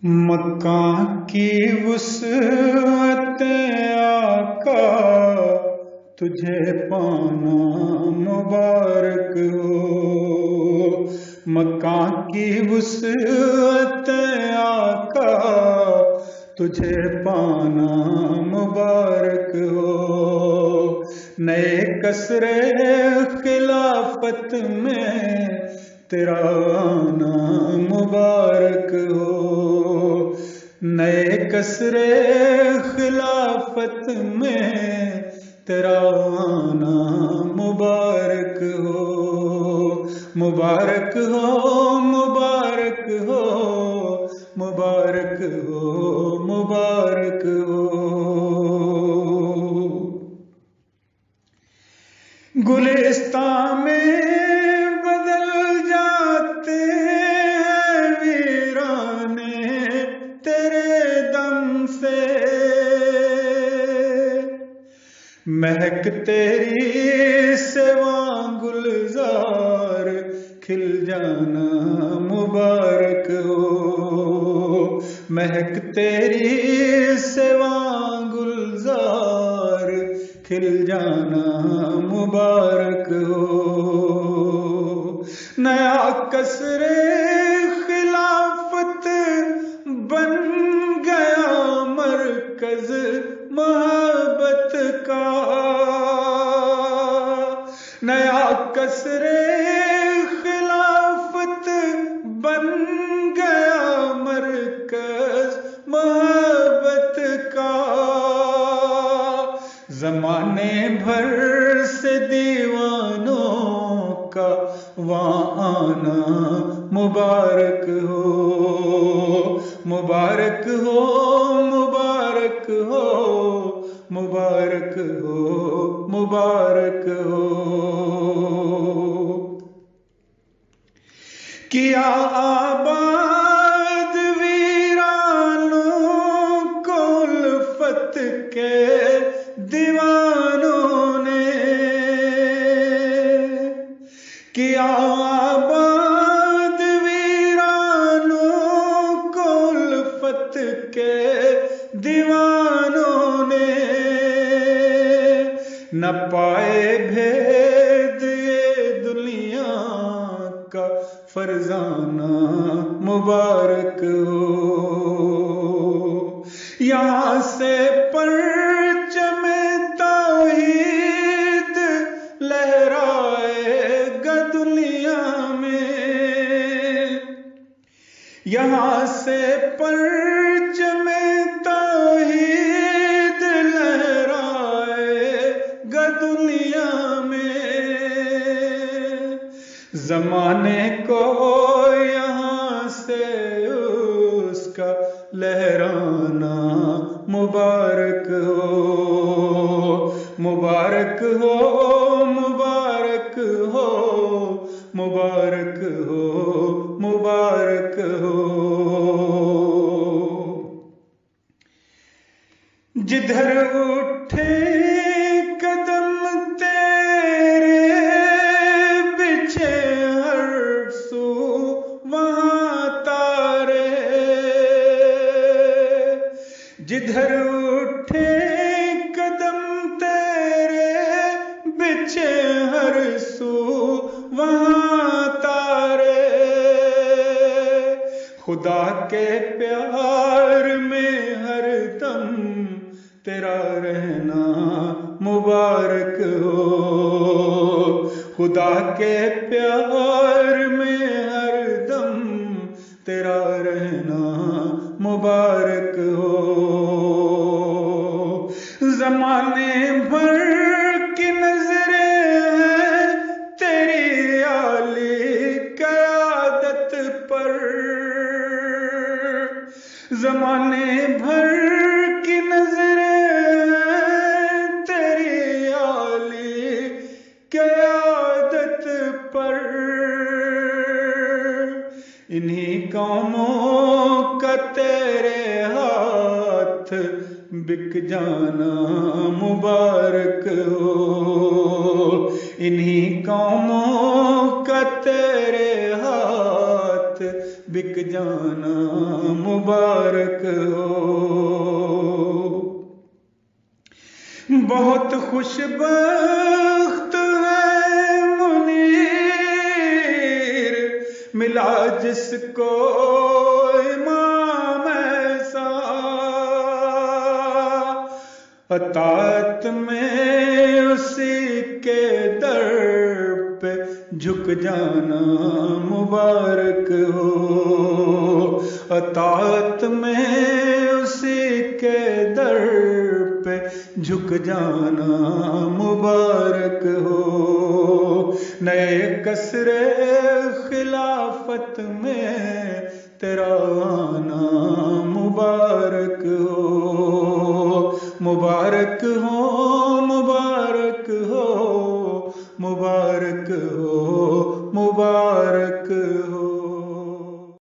مکہ کی وسعت آقا تجھے پانا مبارک ہو۔ مکہ کی وسعت آقا تجھے پانا مبارک ہو۔ نئے قصر خلافت میں تیرا آنا مبارک ہو۔ نئے قصر خلافت میں تیرا آنا مبارک ہو۔ مبارک ہو، مبارک ہو، مبارک ہو، مبارک ہو۔ گلستان میں بدل جاتے ہیں ویرانے تیرے دم سے، مہک تیری سوا گلزار کھل جانا مبارک ہو۔ مہک تیری سوا گلزار کھل جانا مبارک ہو۔ نیا قصر خلافت بن گیا مرکز محبت کا، نیا قصر خلافت بن گیا مرکز محبت کا۔ زمانے بھر سے دیوانوں کا وہاں آنا مبارک ہو۔ مبارک ہو، مبارک ہو، مبارک ہو، مبارک ہو۔ کیا آباد ویرانوں کو الفت کے دیوانوں نے، کیا آباد ویرانوں کو الفت کے دیوانوں نے، نہ پائے بھید یہ دنیا کا فرزانہ مبارک ہو۔ یہاں سے پرچم توحید لہرائے گا دنیا میں، یہاں سے پرچم توحید لہرائے گا دنیا میں۔ زمانے کو یہاں سے اس کا لہرانا مبارک ہو۔ مبارک ہو، مبارک ہو، مبارک ہو، مبارک ہو۔ جدھر اٹھے قدم تیرے بچھے ہر سو وہاں تارے، جدھر اٹھے قدم تیرے بچھے ہر سو وہاں تارے۔ خدا کے پیار میں ہر دم تیرا رہنا مبارک ہو۔ خدا کے پیار میں ہر دم تیرا رہنا مبارک ہو۔ زمانے بھر کی نظریں ہیں تیری عالی قیادت پر، زمانے بھر کی نظریں ہیں تیری عالی قیادت پر۔ انہی قوموں کا تیرے ہاتھ بک جانا مبارک ہو۔ انہی قوموں کا تیرے ہاتھ ہاتھ بک جانا مبارک ہو۔ بہت خوش بخت ہے منیر ملا جس کو امام ایسا، اطاعت میں اسی کے در پہ جھک جانا مبارک ہو، اطاعت میں اسی کے در پہ جھک جانا مبارک ہو۔ نئے قصر خلافت میں تیرا آنا مبارک ہو، مبارک ہو